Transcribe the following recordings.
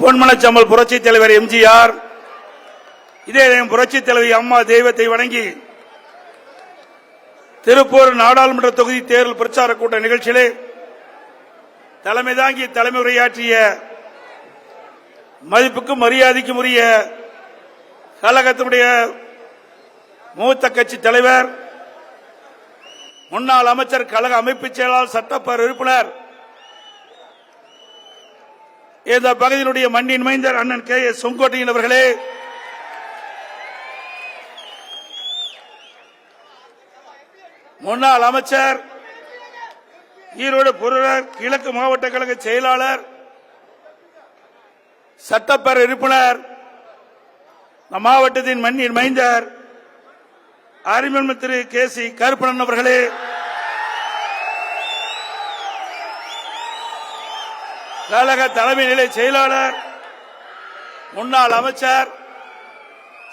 பொன்மனச்சம்மல் புரட்சி தலைவர் எம்ஜிஆர், இதே புரட்சி தலைவி அம்மா தெய்வத்தை வணங்கி திருப்பூர் நாடாளுமன்ற தொகுதி தேர்தல் பிரச்சார கூட்ட நிகழ்ச்சியிலே தலைமை தாங்கி தலைமை உரையாற்றிய மதிப்புக்கும் மரியாதைக்கும் உரிய கழகத்தினுடைய மூத்த கட்சி தலைவர், முன்னாள் அமைச்சர், கழக அமைப்பு செயலாளர், சட்டப்பேரவை உறுப்பினர், இந்த பகுதியினுடைய மண்ணின் மைந்தர் அண்ணன் KS செங்கோட்டையன் அவர்களே, முன்னாள் அமைச்சர், ஈரோடு புறநகர் கிழக்கு மாவட்ட கழக செயலாளர், சட்டப்பேரவை உறுப்பினர், மாவட்டத்தின் மண்ணின் மைந்தர் அறிமுகம் திரு KC கருப்பணன் அவர்களே, கழக தலைமை நிலை செயலாளர், முன்னாள் அமைச்சர்,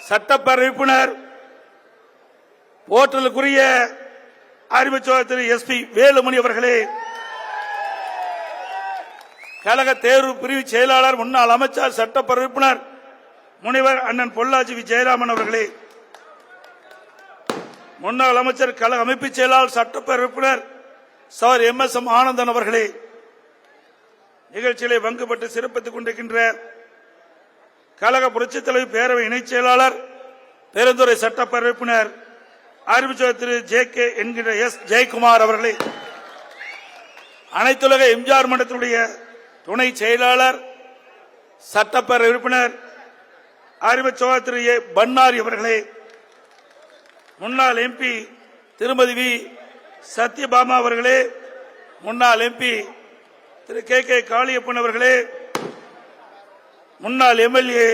சட்டப்பேரவை உறுப்பினர், போற்றலுக்குரிய அறிமுக திரு SP வேலுமணி அவர்களே, கழக தேர்வு பிரிவு செயலாளர், முன்னாள் அமைச்சர், சட்டப்பேரவை உறுப்பினர், முனைவர் அண்ணன் பொள்ளாச்சி ஜெயராமன் அவர்களே, முன்னாள் அமைச்சர், கழக அமைப்பு செயலாளர், சட்டப்பேரவை உறுப்பினர் சார் MSM ஆனந்தன் அவர்களே, நிகழ்ச்சியிலே பங்குபட்டு சிறப்பித்துக் கொண்டிருக்கின்ற கழக புரட்சித் தலைவர் பேரவை இணைச் செயலாளர், பெருந்துறை சட்டப்பேரவை உறுப்பினர் அறிமுக திரு JK என்கிற S ஜெயக்குமார் அவர்களே, அனைத்துலக எம்ஜிஆர் மன்றத்தினுடைய துணை செயலாளர், சட்டப்பேரவை உறுப்பினர் அறிமுக திரு A பன்னாரி அவர்களே, முன்னாள் MP திருமதி V சத்யபாமா அவர்களே, முன்னாள் MP திரு KK காளியப்பன் அவர்களே, முன்னாள் MLA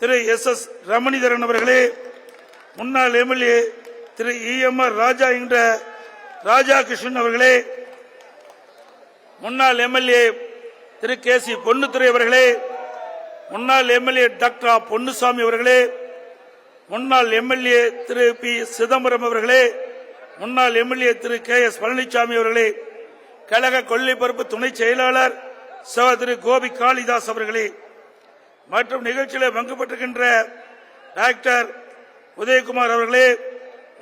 திரு SS ரமணிதரன் அவர்களே, முன்னாள் MLA திரு EMR ராஜா என்ற ராஜா கிருஷ்ணன் அவர்களே, முன்னாள் MLA திரு KC பொன்னுத்துறை அவர்களே, முன்னாள் MLA டாக்டர் பொன்னுசாமி அவர்களே, முன்னாள் MLA திரு P சிதம்பரம் அவர்களே, முன்னாள் MLA திரு KS பழனிசாமி அவர்களே, கழக கொள்கை பரப்பு துணை செயலாளர் சகோதரி கோபி காளிதாஸ் அவர்களே, மற்றும் நிகழ்ச்சியில் பங்குபெற்றிருக்கின்ற டாக்டர் உதயகுமார் அவர்களே,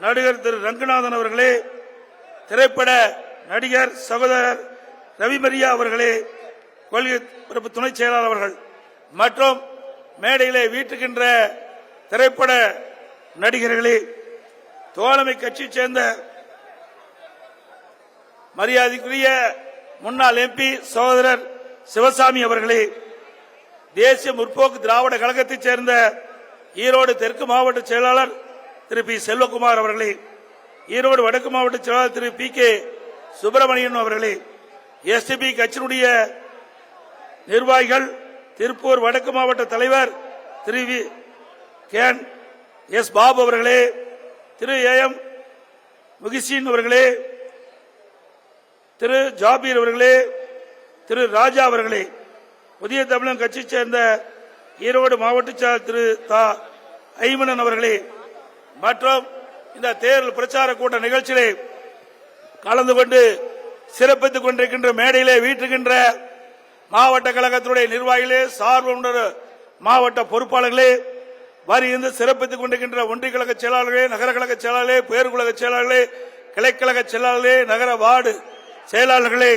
நடிகர் திரு ரங்கநாதன் அவர்களே, திரைப்பட நடிகர் சகோதரர் ரவிமரியா அவர்களே, கொள்கை பரப்பு துணை செயலாளர் அவர்கள், மற்றும் மேடையிலே வீட்டுக்கின்ற திரைப்பட நடிகர்களே, தோழமை கட்சியை சேர்ந்த மரியாதைக்குரிய முன்னாள் MP சகோதரர் சிவசாமி அவர்களே, தேசிய முற்போக்கு திராவிட கழகத்தைச் சேர்ந்த ஈரோடு தெற்கு மாவட்ட செயலாளர் திரு P செல்வகுமார் அவர்களே, ஈரோடு வடக்கு மாவட்ட செயலாளர் திரு PK சுப்பிரமணியன் அவர்களே, STP கட்சியினுடைய நிர்வாகிகள், திருப்பூர் வடக்கு மாவட்ட தலைவர் திரு S பாபு அவர்களே, திரு AM முகிசீன் அவர்களே, திரு ஜாபீர் அவர்களே, திரு ராஜா அவர்களே, புதிய தமிழகம் கட்சியை சேர்ந்த ஈரோடு மாவட்ட செயலாளர் திரு தா ஐமனன் அவர்களே, மற்றும் இந்த தேர்தல் பிரச்சார கூட்ட நிகழ்ச்சியிலே கலந்து கொண்டு சிறப்பித்துக் கொண்டிருக்கின்ற மேடையிலே வீட்டுகின்ற மாவட்ட கழகத்தினுடைய நிர்வாகிகளே, சார்பு மாவட்ட பொறுப்பாளர்களே, வரியிருந்து சிறப்பித்துக் கொண்டிருக்கின்ற ஒன்றிய கழக செயலாளர்களே, நகர கழக செயலாளர்களே, பேருக்கழக செயலாளர்களே, கிளைக்கழக செயலாளர்களே, நகர வார்டு செயலாளர்களே,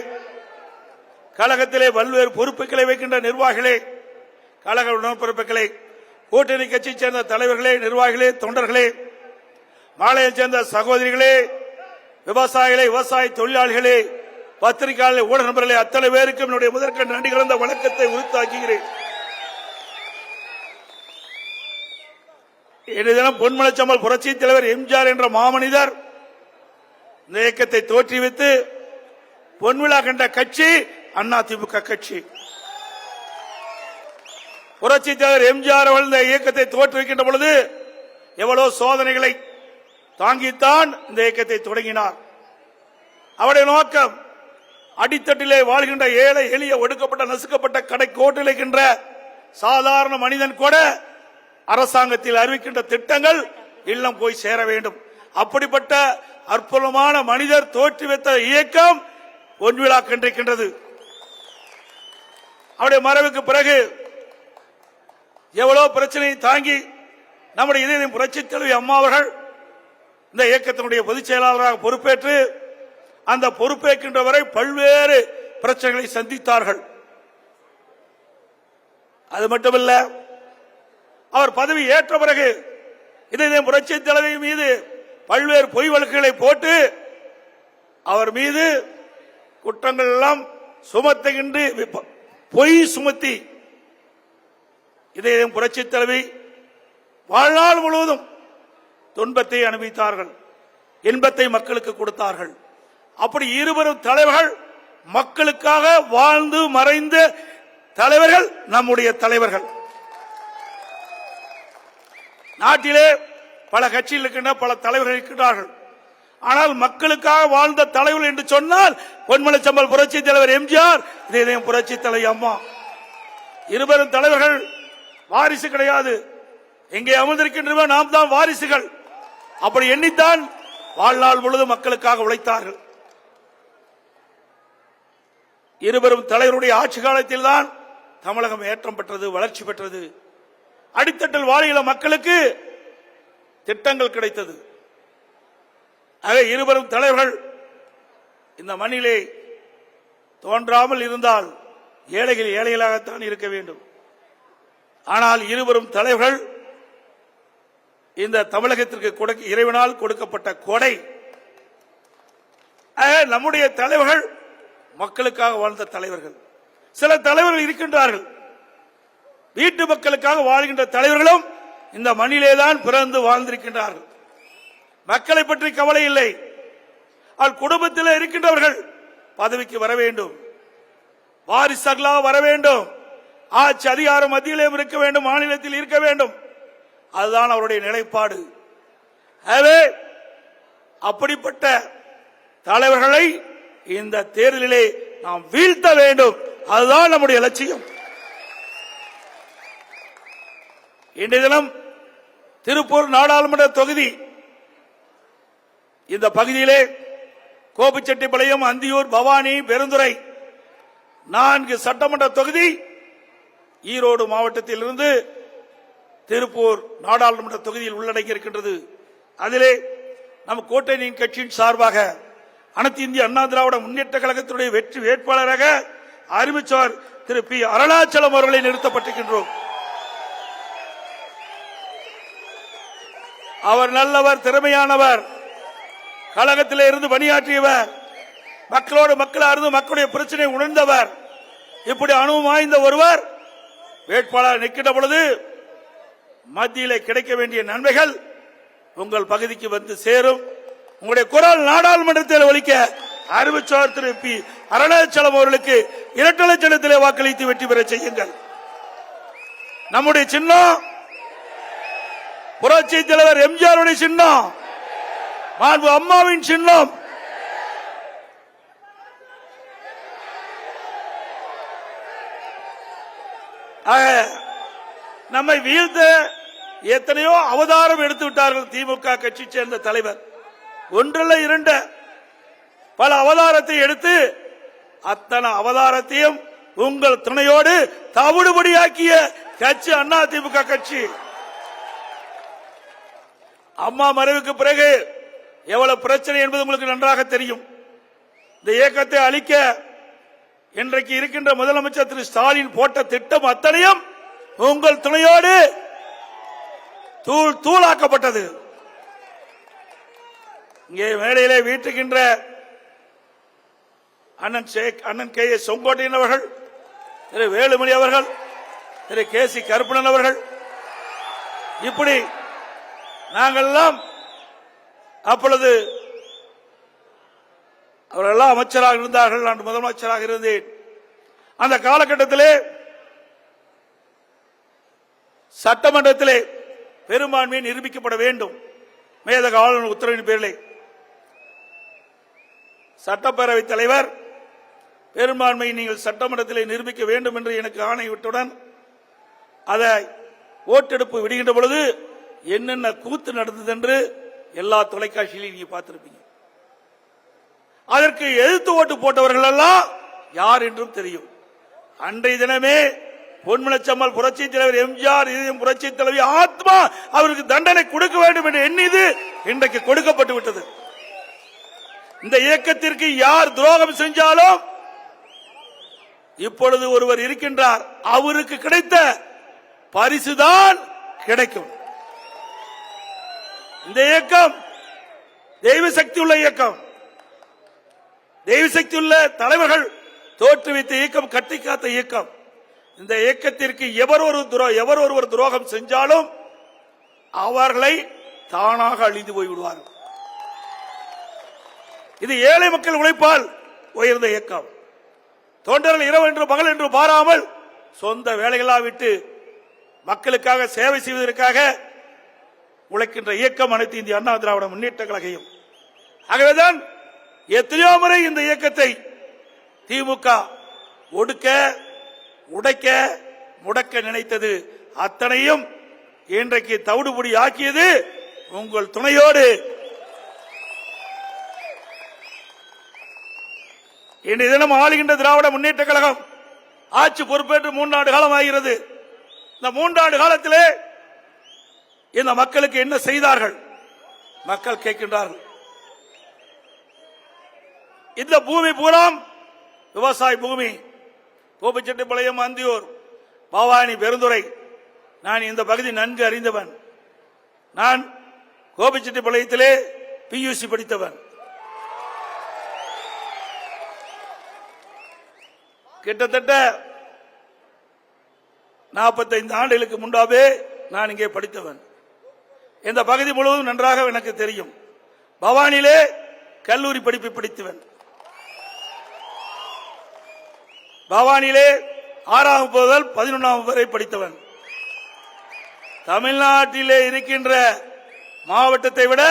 கழகத்திலே பல்வேறு பொறுப்புகளை வைக்கின்ற நிர்வாகிகளே, கழக உடன்பிறப்புகளே, கூட்டணி கட்சியைச் சேர்ந்த தலைவர்களே, நிர்வாகிகளே, தொண்டர்களே, மாலையைச் சேர்ந்த சகோதரிகளே, விவசாயிகளே, விவசாய தொழிலாளிகளே, பத்திரிகையாளர்களே, ஊடக நண்பர்களே, அத்தனை பேருக்கும் என்னுடைய முதற்கண் நன்றி கலந்த வணக்கத்தை உரித்தாக்குகிறேன். இன்றைய தினம் பொன்மனச்சம்மல் புரட்சி தலைவர் எம்ஜிஆர் என்ற மாமனிதர் இந்த இயக்கத்தை தோற்றுவித்து பொன்விழா கண்ட கட்சி அதிமுக கட்சி. புரட்சி தலைவர் எம்ஜிஆர் இந்த இயக்கத்தை தோற்றுவிக்கின்ற பொழுது எவ்வளவு சோதனைகளை தாங்கித்தான் இந்த இயக்கத்தை தொடங்கினார். அவருடைய நோக்கம் அடித்தட்டிலே வாழ்கின்ற ஏழை எளிய ஒடுக்கப்பட்ட நசுக்கப்பட்ட கடை கோட்டில் இருக்கின்ற சாதாரண மனிதன் கூட அரசாங்கத்தில் அறிவிக்கின்ற திட்டங்கள் இல்லம் போய் சேர வேண்டும். அப்படிப்பட்ட அற்புதமான மனிதர் தோற்றுவித்த இயக்கம் பொன்விழா கண்டிருக்கின்றது. அவருடைய மறைவுக்கு பிறகு எவ்வளவு பிரச்சனையை தாங்கி நம்முடைய இதயம் புரட்சி தலைவி அம்மா அவர்கள் இந்த இயக்கத்தினுடைய பொதுச் செயலாளராக பொறுப்பேற்று அந்த பொறுப்பேற்கின்ற வரை பல்வேறு பிரச்சனைகளை சந்தித்தார்கள். அது மட்டுமல்ல, அவர் பதவி ஏற்ற பிறகு இதயம் புரட்சி தலைவி மீது பல்வேறு பொய் வழக்குகளை போட்டு அவர் மீது குற்றங்கள் எல்லாம் சுமத்துகின்ற பொய் சுமத்தி இதயம் புரட்சி தலைவி வாழ்நாள் முழுவதும் துன்பத்தை அனுபவித்தார்கள், இன்பத்தை மக்களுக்கு கொடுத்தார்கள். அப்படி இருவரும் தலைவர்கள் மக்களுக்காக வாழ்ந்து மறைந்த தலைவர்கள் நம்முடைய தலைவர்கள். நாட்டிலே பல கட்சியில் இருக்கின்ற பல தலைவர்கள் இருக்கிறார்கள். ஆனால் மக்களுக்காக வாழ்ந்த தலைவர்கள் என்று சொன்னால் பொன்மனச்சம்பல் புரட்சி தலைவர் எம்ஜிஆர், இதயம் புரட்சி தலைவி அம்மா. இருவரும் தலைவர்கள் வாரிசு கிடையாது. எங்கே அமர்ந்திருக்கின்றன நாம் தான் வாரிசுகள். அப்படி எண்ணித்தான் வாழ்நாள் முழுவதும் மக்களுக்காக உழைத்தார்கள். இருவரும் தலைவருடைய ஆட்சி காலத்தில் தான் தமிழகம் ஏற்றம் பெற்றது, வளர்ச்சி பெற்றது. அடித்தட்டில் வாழ்கிற மக்களுக்கு திட்டங்கள் கிடைத்தது. ஆக இருவரும் தலைவர்கள் இந்த மண்ணிலே தோன்றாமல் இருந்தால் ஏழைகள் ஏழைகளாகத்தான் இருக்க வேண்டும். ஆனால் இருவரும் தலைவர்கள் இந்த தமிழகத்திற்கு இறைவனால் கொடுக்கப்பட்ட கொடை. நம்முடைய தலைவர்கள் மக்களுக்காக வாழ்ந்த தலைவர்கள். சில தலைவர்கள் இருக்கின்றார்கள், வீட்டு மக்களுக்காக வாழ்கின்ற தலைவர்களும் இந்த மண்ணிலேதான் பிறந்து வாழ்ந்திருக்கின்றார்கள். மக்களை பற்றி கவலை இல்லை. குடும்பத்தில் இருக்கின்றவர்கள் பதவிக்கு வர வேண்டும், வாரிசுகளாக வர வேண்டும், ஆட்சி அதிகாரம் மத்தியிலே இருக்க வேண்டும், மாநிலத்தில் இருக்க வேண்டும். அதுதான் அவருடைய நிலைப்பாடு. அப்படிப்பட்ட தலைவர்களை இந்த தேர்தலிலே நாம் வீழ்த்த வேண்டும். அதுதான் நம்முடைய லட்சியம். இன்றைய தினம் திருப்பூர் நாடாளுமன்ற தொகுதி, இந்த பகுதியிலே கோபிச்செட்டிப்பாளையம், அந்தியூர், பவானி, பெருந்துறை 4 சட்டமன்ற தொகுதி ஈரோடு மாவட்டத்தில் இருந்து திருப்பூர் நாடாளுமன்ற தொகுதியில் உள்ளடங்கி இருக்கின்றது. அதிலே நம் கூட்டணி கட்சியின் சார்பாக அனைத்து இந்திய அண்ணா திராவிட முன்னேற்ற கழகத்துடைய வெற்றி வேட்பாளராக அறிவிச்சவர் திரு பி. அருணாச்சலம் அவர்களை நிறுத்தப்பட்டிருக்கின்றோம். அவர் நல்லவர், திறமையானவர், கழகத்திலே இருந்து பணியாற்றியவர், மக்களோடு மக்களாக இருந்து மக்களுடைய பிரச்சனை உணர்ந்தவர். இப்படி அனுபவம் வாய்ந்த ஒருவர் வேட்பாளர் நிற்கின்ற பொழுது மத்தியிலே கிடைக்க வேண்டிய நன்மைகள் உங்கள் பகுதிக்கு வந்து சேரும். உங்களுடைய குரல் நாடாளுமன்றத்தில் ஒலிக்க அறிவிச்சவர் திரு பி. அருணாச்சலம் அவர்களுக்கு 2 லட்சத்திலே வாக்களித்து வெற்றி பெற செய்யுங்கள். நம்முடைய சின்னம் புரட்சி தலைவர் எம்ஜிஆருடைய சின்னம், மாண்பு அம்மாவின் சின்னம். நம்மை வீழ்த்த எத்தனையோ அவதாரம் எடுத்து விட்டார்கள் திமுக கட்சி சேர்ந்த தலைவர். ஒன்றல்ல 2 பல அவதாரத்தை எடுத்து அத்தனை அவதாரத்தையும் உங்கள் துணையோடு தவிடுபடியாக்கிய கட்சி அண்ணா திமுக கட்சி. அம்மா மறைவுக்கு பிறகு எவ்வளவு பிரச்சனை என்பது உங்களுக்கு நன்றாக தெரியும். இந்த இயக்கத்தை அழிக்க இன்றைக்கு இருக்கின்ற முதலமைச்சர் திரு ஸ்டாலின் போட்ட திட்டம் அத்தனையும் உங்கள் துணையோடு தூளாக்கப்பட்டது. இங்கே மேடையிலே வீட்டுகின்ற அண்ணன் கே. எஸ். செங்கோட்டையன் அவர்கள், திரு வேலுமணி அவர்கள், திரு கே. சி. கருப்பணன் அவர்கள், இப்படி நாங்கள்லாம் அப்பொழுது அவரெல்லாம் அமைச்சராக இருந்தார்கள், நான் முதலமைச்சராக இருந்தேன். அந்த காலகட்டத்திலே சட்டமன்றத்திலே பெரும்பான்மை நிரூபிக்கப்பட வேண்டும். மேதக ஆளுநர் உத்தரவின் பேரிலே சட்டப்பேரவைத் தலைவர் பெரும்பான்மையை நீங்கள் சட்டமன்றத்திலே நிரூபிக்க வேண்டும் என்று எனக்கு ஆணையிட்டவுடன் அதை ஓட்டெடுப்பு விடுகின்ற பொழுது என்னென்ன கூத்து நடந்தது என்று எல்லா தொலைக்காட்சியிலையும் நீங்க பார்த்திருப்பீங்க. அதற்கு எதிர்த்து ஓட்டு போட்டவர்கள் எல்லாம் யார் என்றும் தெரியும். அன்றைய தினமே பொன்மனச்சம்மல் புரட்சி தலைவர் எம்ஜிஆர் புரட்சி தலைவி ஆத்மா அவருக்கு தண்டனை கொடுக்க வேண்டும் என்று எண்ணியது இன்றைக்கு கொடுக்கப்பட்டு விட்டது. இந்த இயக்கத்திற்கு யார் துரோகம் செஞ்சாலும் இப்பொழுது ஒருவர் இருக்கின்றார், அவருக்கு கிடைத்த பரிசுதான் கிடைக்கும். இந்த இயக்கம் தெய்வ சக்தி உள்ள இயக்கம், தெய்வ சக்தி உள்ள தலைவர்கள் தோற்றுவித்த இயக்கம், கட்டி காத்த இயக்கம். இந்த இயக்கத்திற்கு எவர் ஒருவர் துரோகம் செஞ்சாலும் அவர்களை தானாக அழிந்து போய்விடுவார்கள். இது ஏழை மக்கள் உழைப்பால் உயர்ந்த இயக்கம். தொண்டர்கள் இரவு என்று பகல் என்று பாராமல் சொந்த வேலைகளா விட்டு மக்களுக்காக சேவை செய்வதற்காக உழைக்கின்ற இயக்கம் அனைத்து இந்திய அண்ணா திராவிட முன்னேற்ற கழகம். ஆகவேதான் எத்தனையோ முறை இந்த இயக்கத்தை திமுக ஒடுக்க, உடைக்க, முடக்க நினைத்தது. அத்தனையும் இன்றைக்கு தவிடுபொடி ஆக்கியது உங்கள் துணையோடு. இன்றைய தினம் ஆளுகின்ற திராவிட முன்னேற்ற கழகம் ஆட்சி பொறுப்பேற்று 3 ஆண்டு காலம் ஆகிறது. இந்த 3 ஆண்டு காலத்திலே இந்த மக்களுக்கு என்ன செய்தார்கள்? மக்கள் கேட்கின்றார்கள். இந்த பூமி பூராம் விவசாய பூமி. கோபிச்செட்டிப்பாளையம், அந்தியூர், பவானி, பெருந்துறை, நான் இந்த பகுதி நன்கு அறிந்தவன். நான் கோபிச்செட்டிப்பாளையத்திலே PUC படித்தவன். கிட்டத்தட்ட 45 ஆண்டுகளுக்கு முன்பாவே நான் இங்கே படித்தவன். இந்த பகுதி முழுவதும் நன்றாக எனக்கு தெரியும். பவானியிலே கல்லூரி படிப்பை படித்தவன். பவானியிலே 6ஆம் முதல் 11ஆம் வரை படித்தவன். தமிழ்நாட்டிலே இருக்கின்ற மாவட்டத்தை விட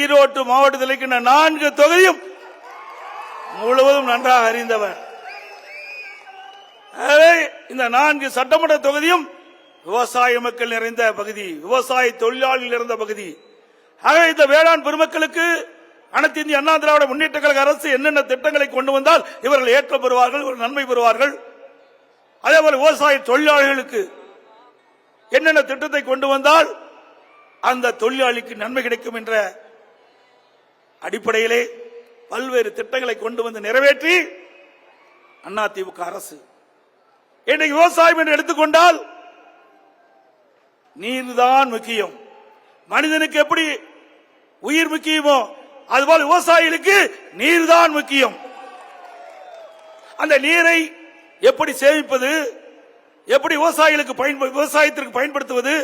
ஈரோடு மாவட்டத்தில் இருக்கின்ற 4 தொகுதியும் முழுவதும் நன்றாக அறிந்தவன். இந்த 4 சட்டமன்ற தொகுதியும் விவசாய மக்கள் நிறைந்த பகுதி, விவசாய தொழிலாளர்கள் நிறைந்த பகுதி. ஆகவே இந்த வேளாண் பெருமக்களுக்கு அனைத்து இந்திய அண்ணா திராவிட முன்னேற்ற கழக அரசு என்னென்ன திட்டங்களை கொண்டு வந்தால் இவர்கள் ஏற்ற பெறுவார்கள், நன்மை பெறுவார்கள். அதேபோல விவசாய தொழிலாளர்களுக்கு என்னென்ன திட்டத்தை கொண்டு வந்தால் அந்த தொழிலாளிக்கு நன்மை கிடைக்கும் என்ற அடிப்படையிலே பல்வேறு திட்டங்களை கொண்டு வந்து நிறைவேற்றி அதிமுக அரசு. இன்றைக்கு விவசாயம் என்று எடுத்துக்கொண்டால் நீர்தான் முக்கியம். மனிதனுக்கு எப்படி உயிர் முக்கியமோ அதுபோல் விவசாயிகளுக்கு நீர்தான் முக்கியம். அந்த நீரை எப்படி சேமிப்பது, எப்படி விவசாயத்திற்கு பயன்படுத்துவது,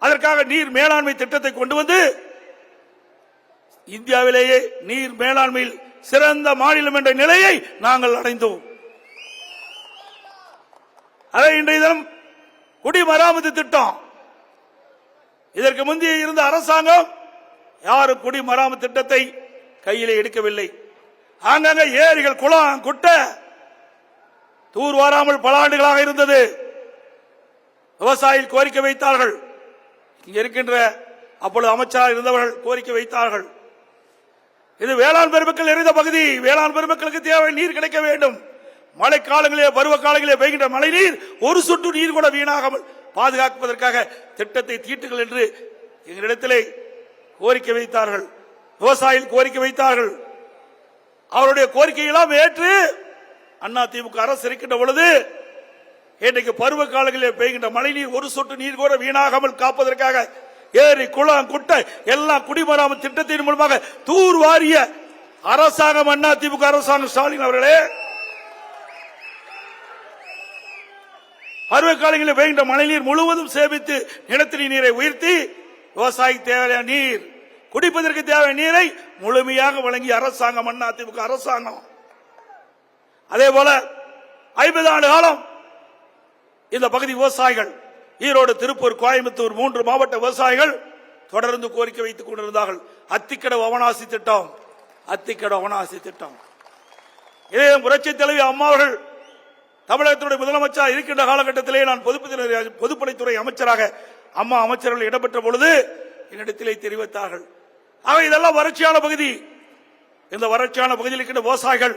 அதற்காக நீர் மேலாண்மை திட்டத்தை கொண்டு வந்து இந்தியாவிலேயே நீர் மேலாண்மையில் சிறந்த மாநிலம் என்ற நிலையை நாங்கள் அடைந்தோம். அதை இன்றைய தினம் குடிமராமத்து திட்டம். இதற்கு முந்தைய இருந்த அரசாங்கம் யாரும் குடிமராமத்து திட்டத்தை கையிலே எடுக்கவில்லை. ஆங்காங்க ஏரிகள், குளம், குட்டை தூர் வாராமல் பல ஆண்டுகளாக இருந்தது. விவசாயிகள் கோரிக்கை வைத்தார்கள். இங்க இருக்கின்ற அப்பொழுது அமைச்சராக இருந்தவர்கள் கோரிக்கை வைத்தார்கள். இது வேளாண் பெருமக்கள் நிறைந்த பகுதி, வேளாண் பெருமக்களுக்கு தேவை நீர் கிடைக்க வேண்டும். மழை காலங்களிலே, பருவ காலங்களிலே பெய்கின்ற மழை நீர் ஒரு சொட்டு நீர் கூட வீணாகாமல் பாதுகாப்பதற்காக திட்டத்தை தீட்டுங்கள் என்று எங்களிடத்திலே கோரிக்கை வைத்தார்கள். விவசாயிகள் கோரிக்கை வைத்தார்கள். அவருடைய கோரிக்கையெல்லாம் ஏற்று அதிமுக அரசு இருக்கின்ற பொழுது இன்றைக்கு பருவ காலங்களிலே பெய்கின்ற மழை நீர் ஒரு சொட்டு நீர் கூட வீணாகாமல் காப்பதற்காக ஏரி, குளம், குட்டை எல்லாம் குடிமராமத்து திட்டத்தின் மூலமாக தூர் வாரிய அரசாங்கம் அதிமுக அரசாங்கம். ஸ்டாலின் அவர்களே, பருவ காலங்களில் பெய்கின்ற மழைநீர் முழுவதும் சேமித்து நிலத்தடி நீரை உயர்த்தி விவசாயிக்கு தேவையான நீர், குடிப்பதற்கு தேவையான நீரை முழுமையாக வழங்கிய அரசாங்கம் அதிமுக அரசாங்கம். அதே போல 50 ஆண்டு காலம் இந்த பகுதி விவசாயிகள், ஈரோடு, திருப்பூர், கோயம்புத்தூர் 3 மாவட்ட விவசாயிகள் தொடர்ந்து கோரிக்கை வைத்துக் கொண்டிருந்தார்கள். அத்திக்கடவு அவனாசி திட்டம், அத்திக்கடவு அவனாசி திட்டம். இதே புரட்சி தலைவி அம்மா அவர்கள் தமிழகத்துடைய முதலமைச்சர் இருக்கின்ற காலகட்டத்திலே நான் பொதுப்பணித்துறை அமைச்சராக அம்மா அமைச்சர்கள் இடம்பெற்ற பொழுது என்னிடத்திலே தெரிவித்தார்கள். ஆக இதெல்லாம் வறட்சியான பகுதி. இந்த வறட்சியான பகுதியில் இருக்கின்ற விவசாயிகள்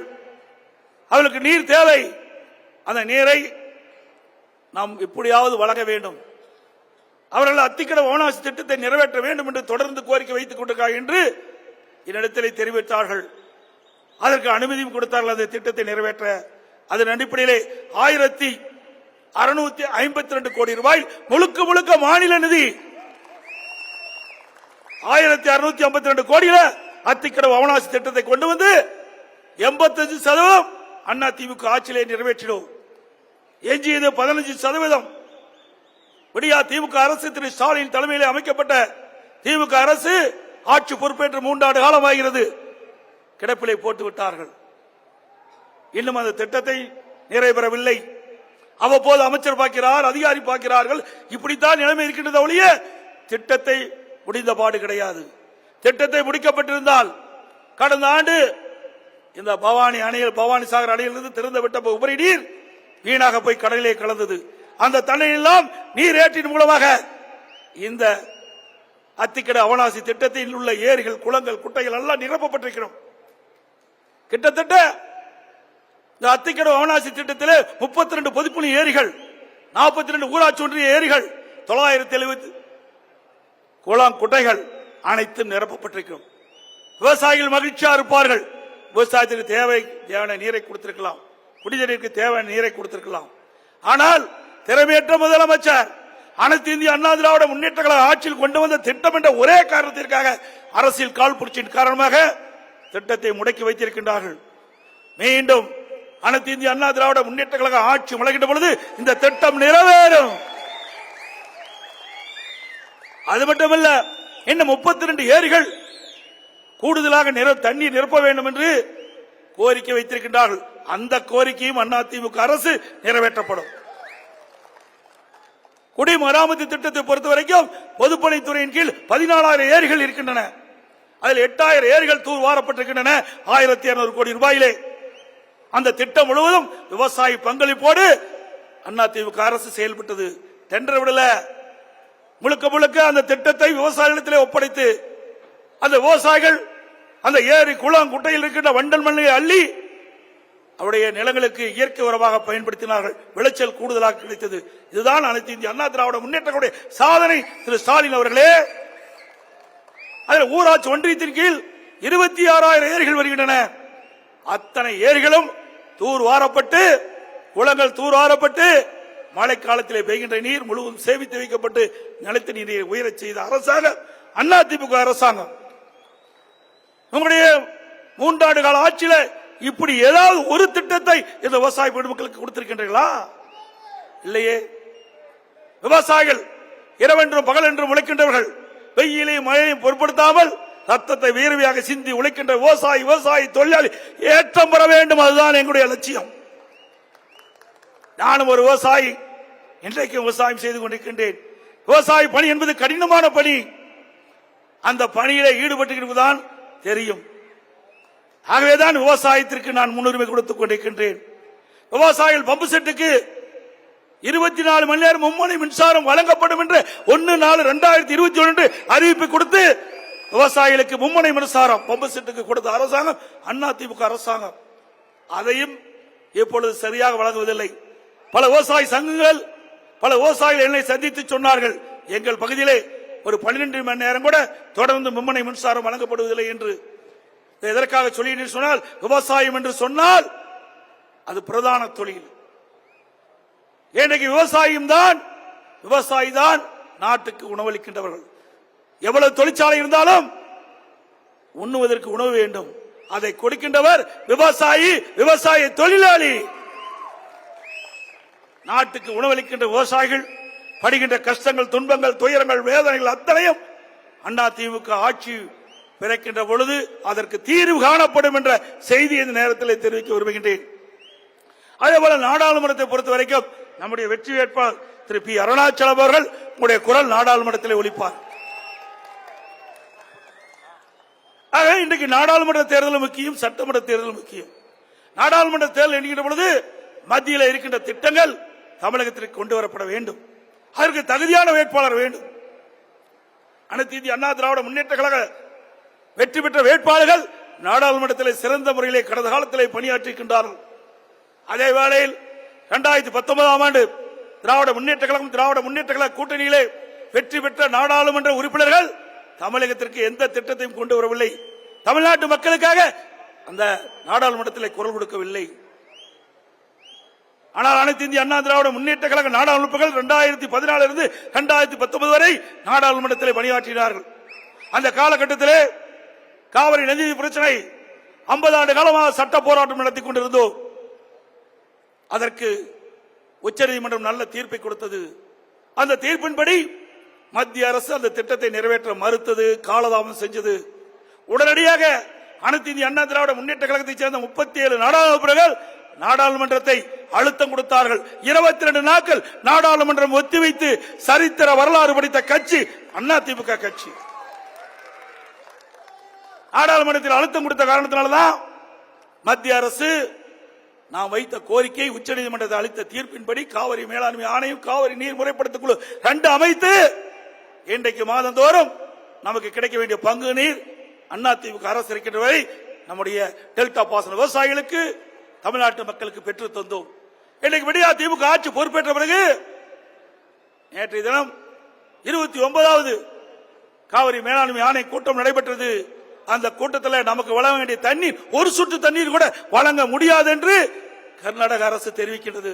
அவர்களுக்கு நீர் தேவை. அந்த நீரை நாம் எப்படியாவது வழங்க வேண்டும். அவர்கள் அத்திக்கடவு அவனாசி திட்டத்தை நிறைவேற்ற வேண்டும் என்று தொடர்ந்து கோரிக்கை வைத்துக் கொண்டிருக்கிறார் என்று என்னிடத்திலே தெரிவித்தார்கள். அதற்கு அனுமதியும் கொடுத்தார்கள் அந்த திட்டத்தை நிறைவேற்ற. அதன் அடிப்படையிலே 1652 கோடி ரூபாய் முழுக்க முழுக்க மாநில நிதி 1652 கோடியில அத்திக்கடவு அவனாசி திட்டத்தை கொண்டு வந்து 85% அண்ணா திமுக ஆட்சியிலே நிறைவேற்றினோம். எஞ்சியது 15%. விடியா திமுக அரசு திரு ஸ்டாலின் தலைமையிலே அமைக்கப்பட்ட திமுக அரசு ஆட்சி பொறுப்பேற்று 3 ஆண்டு காலமாகிறது. கிடப்பிலை போட்டு விட்டார்கள். இன்னும் அந்த திட்டத்தை நிறைவேறவில்லை. அவ்வப்போது அமைச்சர் பார்க்கிறார், அதிகாரி பார்க்கிறார்கள். இப்படித்தான் நிலைமை இருக்கின்றது ஒழிய திட்டத்தை முடிந்த பாடு கிடையாது. திட்டத்தை முடிக்கப்பட்டிருந்தால் கடந்த ஆண்டு இந்த பவானி அணையில், பவானி சாகர் அணையிலிருந்து திறந்து விட்ட உபரி நீர் வீணாக போய் கடலிலே கலந்தது. அந்த தண்ணீரெல்லாம் நீர் ஏற்றின் மூலமாக இந்த அத்திக்கடவு அவனாசி திட்டத்தில் உள்ள ஏரிகள், குளங்கள், குட்டைகள் எல்லாம் நிரப்பப்பட்டிருக்கிறோம். கிட்டத்தட்ட இந்த அத்திக்கடவு அவனாசி திட்டத்தில் 32 பொதுப்பணி ஏரிகள், 42 ஊராட்சி ஒன்றிய ஏரிகள், 970 குளம், குட்டைகள் அனைத்தும் நிரப்பப்பட்டிருக்கிறோம். விவசாயிகள் மகிழ்ச்சியா இருப்பார்கள். விவசாயத்திற்கு தேவையான நீரை கொடுத்திருக்கலாம், குடிநீருக்கு தேவையான நீரை கொடுத்திருக்கலாம். ஆனால் திறமையற்ற முதலமைச்சர் அனைத்து இந்திய அண்ணா திராவிட முன்னேற்ற கழக ஆட்சியில் கொண்டு வந்த திட்டம் என்ற ஒரே காரணத்திற்காக அரசியல் காழ்ப்புணர்ச்சியின் காரணமாக திட்டத்தை முடக்கி வைத்திருக்கின்றார்கள். மீண்டும் அனைத்து இந்திய அண்ணா திராவிட முன்னேற்ற கழக ஆட்சி முளைக்கின்ற பொழுது இந்த திட்டம் நிறைவேறும். அது மட்டுமல்ல, இன்னும் 32 ஏரிகள் கூடுதலாக தண்ணீர் நிரப்ப வேண்டும் என்று கோரிக்கை வைத்திருக்கின்றார்கள். அந்த கோரிக்கையும் அதிமுக அரசு நிறைவேற்றப்படும். குடிமராமத்து திட்டத்தை பொறுத்தவரைக்கும் பொதுப்பணித்துறையின் கீழ் 14,000 ஏரிகள் இருக்கின்றன. அதில் 8,000 ஏரிகள் தூர்வாரப்பட்டிருக்கின்றன 1,200 கோடி ரூபாயிலே. அந்த திட்டம் முழுவதும் விவசாய பங்களிப்போடு அதிமுக அரசு செயல்பட்டது. டெண்டர் விடல, முழுக்க முழுக்க அந்த திட்டத்தை விவசாயிகளிடத்திலே ஒப்படைத்து அந்த விவசாயிகள் அந்த ஏரி, குளம், குட்டையில் இருக்கின்ற வண்டல் மண்ணை அள்ளி அவருடைய நிலங்களுக்கு இயற்கை உரமாக பயன்படுத்தினார்கள். விளைச்சல் கூடுதலாக கிடைத்தது. இதுதான் அனைத்து இந்திய அண்ணா திராவிட முன்னேற்ற சாதனை. திரு ஸ்டாலின் அவர்களே, அதில் ஊராட்சி ஒன்றியத்தின் கீழ் 26,000 ஏரிகள் வருகின்றன. அத்தனை ஏரிகளும் தூர்வாரப்பட்டு, குளங்கள் தூர்வாரப்பட்டு, மழைக்காலத்திலே பெய்கின்ற நீர் முழுவதும் சேமித்து வைக்கப்பட்டு நிலத்தடி நீரை உயரச் செய்த அரசாங்கம் அதிமுக அரசாங்கம். உங்களுடைய 3 ஆண்டு கால ஆட்சியில இப்படி ஏதாவது ஒரு திட்டத்தை இந்த விவசாய பெருமக்களுக்கு கொடுத்திருக்கின்றீர்களா? இல்லையே. விவசாயிகள் இரவென்றும் பகல் என்றும் உழைக்கின்றவர்கள். வெயிலையும் மழையையும் பொருட்படுத்தாமல் ரத்தத்தை வேர்வையாக சிந்தி உழைக்கின்ற விவசாயி தொழிலாளி ஏற்றம் பெற வேண்டும். அதுதான் எங்களுடைய லட்சியம். நானும் ஒரு விவசாயி, இன்றைக்கு விவசாயம் செய்து கொண்டிருக்கின்றேன். விவசாய பணி என்பது கடினமான பணி. அந்த பணியில ஈடுபட்டிருப்பதுதான் தெரியும். ஆகவேதான் விவசாயத்திற்கு நான் முன்னுரிமை கொடுத்துக் கொண்டிருக்கின்றேன். விவசாயிகள் பம்பு செட்டுக்கு 24 மணி நேரம் மும்முனை மின்சாரம் வழங்கப்படும் என்று 1/4/2021 அறிவிப்பு கொடுத்து விவசாயிகளுக்கு மும்முனை மின்சாரம் பம்பு செட்டுக்கு கொடுத்த அரசாங்கம் அதிமுக அரசாங்கம். அதையும் இப்பொழுது சரியாக வழங்குவதில்லை. பல விவசாய சங்கங்கள், பல விவசாயிகள் என்னை சந்தித்து சொன்னார்கள், எங்கள் பகுதியிலே ஒரு 12 மணி நேரம் கூட தொடர்ந்து மும்முனை மின்சாரம் வழங்கப்படுவதில்லை என்று. எதற்காக சொல்லி சொன்னால், விவசாயம் என்று சொன்னால் அது பிரதான தொழில். இன்றைக்கு விவசாயி தான் நாட்டுக்கு உணவளிக்கின்றவர்கள். எவ்வளவு தொழிற்சாலை இருந்தாலும் உண்ணுவதற்கு உணவு வேண்டும். அதை கொடுக்கின்றவர் விவசாயி, விவசாய தொழிலாளி. நாட்டுக்கு உணவளிக்கின்ற விவசாயிகள் படுகின்ற கஷ்டங்கள், துன்பங்கள், துயரங்கள், வேதனைகள் அத்தனையும் அதிமுக ஆட்சி பிறக்கின்ற பொழுது அதற்கு தீர்வு காணப்படும் என்ற செய்தி இந்த நேரத்தில் தெரிவிக்க விரும்புகின்றேன். அதேபோல நாடாளுமன்றத்தை பொறுத்த வரைக்கும் நம்முடைய வெற்றி வேட்பாளர் திரு பி. அருணாச்சலம் அவர்கள் உங்களுடைய குரல் நாடாளுமன்றத்தில் ஒலிப்பார். ஆக இன்றைக்கு நாடாளுமன்ற தேர்தல் முக்கியம், சட்டமன்ற தேர்தல் முக்கியம். நாடாளுமன்ற தேர்தல் என்கின்ற பொழுது மத்தியில் இருக்கின்ற திட்டங்கள் தமிழகத்திற்கு கொண்டு வரப்பட வேண்டும். அதற்கு தகுதியான வேட்பாளர் வேண்டும். அனைத்து இந்திய அண்ணா திராவிட முன்னேற்ற கழக வெற்றி பெற்ற வேட்பாளர்கள் நாடாளுமன்றத்தில் சிறந்த முறையிலே கடந்த காலத்திலே பணியாற்றிருக்கின்றார்கள். அதே வேளையில் 2019ஆம் ஆண்டு திராவிட முன்னேற்ற கழக கூட்டணியிலே வெற்றி பெற்ற நாடாளுமன்ற உறுப்பினர்கள் தமிழகத்திற்கு எந்த திட்டத்தையும் கொண்டு வரவில்லை. தமிழ்நாட்டு மக்களுக்காக அந்த நாடாளுமன்றத்தில் குரல் கொடுக்கவில்லை. ஆனால் அனைத்து இந்திய அண்ணா திராவிட முன்னேற்ற கழக நாடாளுமன்றங்கள் 2014 இருந்து 2019 வரை நாடாளுமன்றத்தில் பணியாற்றினார்கள். அந்த காலகட்டத்திலே காவிரி நதி பிரச்சனை 50 ஆண்டு காலமாக சட்ட போராட்டம் நடத்தி கொண்டிருந்தோம். அதற்கு உச்சநீதிமன்றம் நல்ல தீர்ப்பை கொடுத்தது. அந்த தீர்ப்பின்படி மத்திய அரசு அந்த திட்டத்தை நிறைவேற்ற மறுத்தது, காலதாமதம் செஞ்சது. உடனடியாக அனைத்து இந்திய அண்ணா திராவிட முன்னேற்ற கழகத்தைச் சேர்ந்த 37 நாடாளுமன்றங்கள் நாடாளுமன்றத்தை அழுத்தம் கொடுத்தார்கள். 22 நாட்கள் நாடாளுமன்றம் ஒத்திவைத்து சரித்திர வரலாறு படித்த கட்சி அதிமுக கட்சி. நாடாளுமன்றத்தில் அழுத்தம் கொடுத்த காரணத்தினால்தான் மத்திய அரசு நாம் வைத்த கோரிக்கை உச்சநீதிமன்றத்தை அளித்த தீர்ப்பின்படி காவிரி மேலாண்மை ஆணையம், காவிரி நீர் முறைப்படுத்த குழு 2 அமைத்து இன்றைக்கு மாதந்தோறும் நமக்கு கிடைக்க வேண்டிய பங்கு நீர் அதிமுக அரசு இருக்கின்ற வரை நம்முடைய டெல்டா பாசன விவசாயிகளுக்கு, தமிழ்நாட்டு மக்களுக்கு பெற்று தந்தோம். இன்றைக்கு விடியா திமுக ஆட்சி பொறுப்பேற்ற பிறகு நேற்றைய தினம் 29வது காவிரி மேலாண்மை ஆணைய கூட்டம் நடைபெற்றது. அந்த கூட்டத்தில் நமக்கு வழங்க வேண்டிய தண்ணீர், ஒரு சொட்டு தண்ணீர் கூட வழங்க முடியாது என்று கர்நாடக அரசு தெரிவிக்கிறது.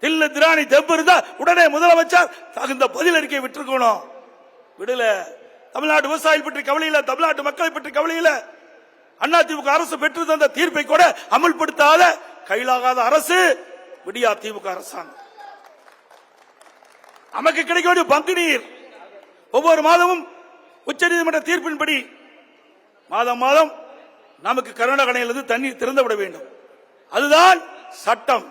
தில்ல திராணி தெம்பு இருந்தா உடனே முதலமைச்சர் தகுந்த பதில் அறிக்கை விட்டுருக்கணும். விடல. தமிழ்நாட்டு விவசாயிகள் பற்றி கவலை இல்ல, தமிழ்நாட்டு மக்களை பற்றி கவலை இல்ல. அதிமுக அரசு பெற்று தந்த தீர்ப்பை கூட அமல்படுத்தாத கையிலாகாத அரசு விடியா திமுக அரசாங்கம். நமக்கு கிடைக்க வேண்டிய பங்கு நீர் ஒவ்வொரு மாதமும் உச்சநீதிமன்ற தீர்ப்பின்படி மாதம் மாதம் நமக்கு கர்நாடக அணையிலிருந்து தண்ணீர் திறந்து விட வேண்டும். அதுதான் சட்டம்.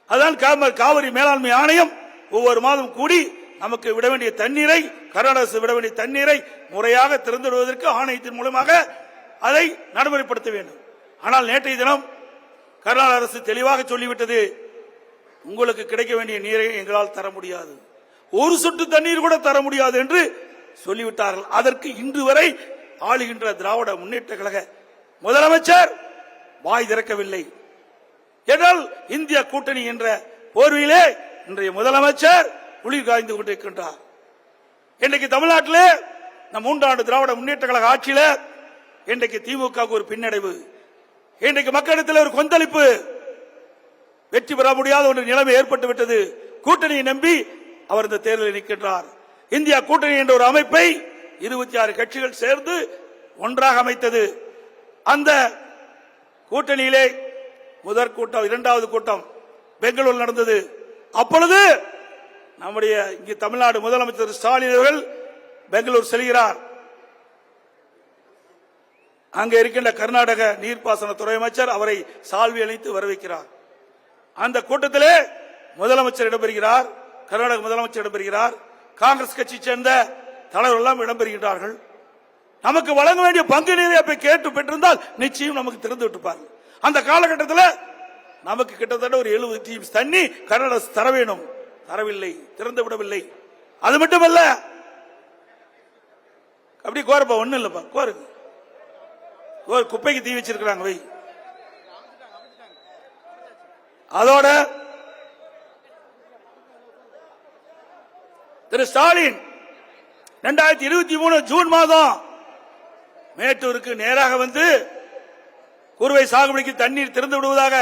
அதுதான் காவிரி மேலாண்மை ஆணையம் ஒவ்வொரு மாதம் கூடி நமக்கு விட வேண்டிய தண்ணீரை, கர்நாடக அரசு விட வேண்டிய தண்ணீரை முறையாக திறந்து விடுவதற்கு ஆணையத்தின் மூலமாக அதை நடைமுறைப்படுத்த வேண்டும். ஆனால் நேற்றைய தினம் கர்நாடக அரசு தெளிவாக சொல்லிவிட்டது, உங்களுக்கு கிடைக்க வேண்டிய நீரை எங்களால் தர முடியாது, ஒரு சொட்டு தண்ணீர் கூட தர முடியாது என்று சொல்லிவிட்டார்கள். அதற்கு இன்று வரை ஆளுகின்ற திராவிட முன்னேற்ற கழக முதலமைச்சர் வாய் திறக்கவில்லை. என்றால் இந்திய கூட்டணி என்ற போர்வையிலே இன்றைய முதலமைச்சர் குளிர் காய்ந்து கொண்டிருக்கின்றார். இன்றைக்கு தமிழ்நாட்டிலே நம் 3 ஆண்டு திராவிட முன்னேற்ற கழக ஆட்சியில இன்றைக்கு திமுக ஒரு பின்னடைவு, இன்றைக்கு மக்களிடத்தில் ஒரு கொந்தளிப்பு, வெற்றி பெற முடியாத ஒரு நிலைமை ஏற்பட்டு விட்டது. கூட்டணியை நம்பி அவர் இந்த தேர்தலில் நிற்கின்றார். இந்தியா கூட்டணி என்ற ஒரு அமைப்பை 26 கட்சிகள் சேர்ந்து ஒன்றாக அமைத்தது. அந்த கூட்டணியிலே முதற் கூட்டம், 2வது கூட்டம் பெங்களூர் நடந்தது. அப்பொழுது நம்முடைய இங்கு தமிழ்நாடு முதலமைச்சர் ஸ்டாலின் அவர்கள் பெங்களூர் செல்கிறார். அங்கே இருக்கின்ற கர்நாடக நீர்ப்பாசனத்துறை அமைச்சர் அவரை சால்வி அணித்து வரவேற்கிறார். அந்த கூட்டத்திலே முதலமைச்சர் இடம்பெறுகிறார், கர்நாடக முதலமைச்சர் இடம்பெறுகிறார், காங்கிரஸ் கட்சியை சேர்ந்த தலைவர்கள் எல்லாம் இடம்பெறுகிறார்கள். நமக்கு வழங்க வேண்டிய பங்கு நீரை அப்ப கேட்டு பெற்றிருந்தால் நிச்சயம் நமக்கு திறந்து விட்டுப்பார்கள். அந்த காலகட்டத்தில் நமக்கு கிட்டத்தட்ட ஒரு 70 டிஎம்சி தண்ணி கர்நாடக தர வேணும், தரவில்லை, திறந்து விடவில்லை. அது மட்டுமல்ல, அப்படி கோரப்பா ஒண்ணு இல்லப்பா, கோருங்க, குப்பைக்கு தீ வச்சிருக்கிறாங்க வை. அதோட திரு ஸ்டாலின் 2023 ஜூன் மாதம் மேட்டூருக்கு நேராக வந்து குறுவை சாகுபடிக்கு தண்ணீர் திறந்து விடுவதாக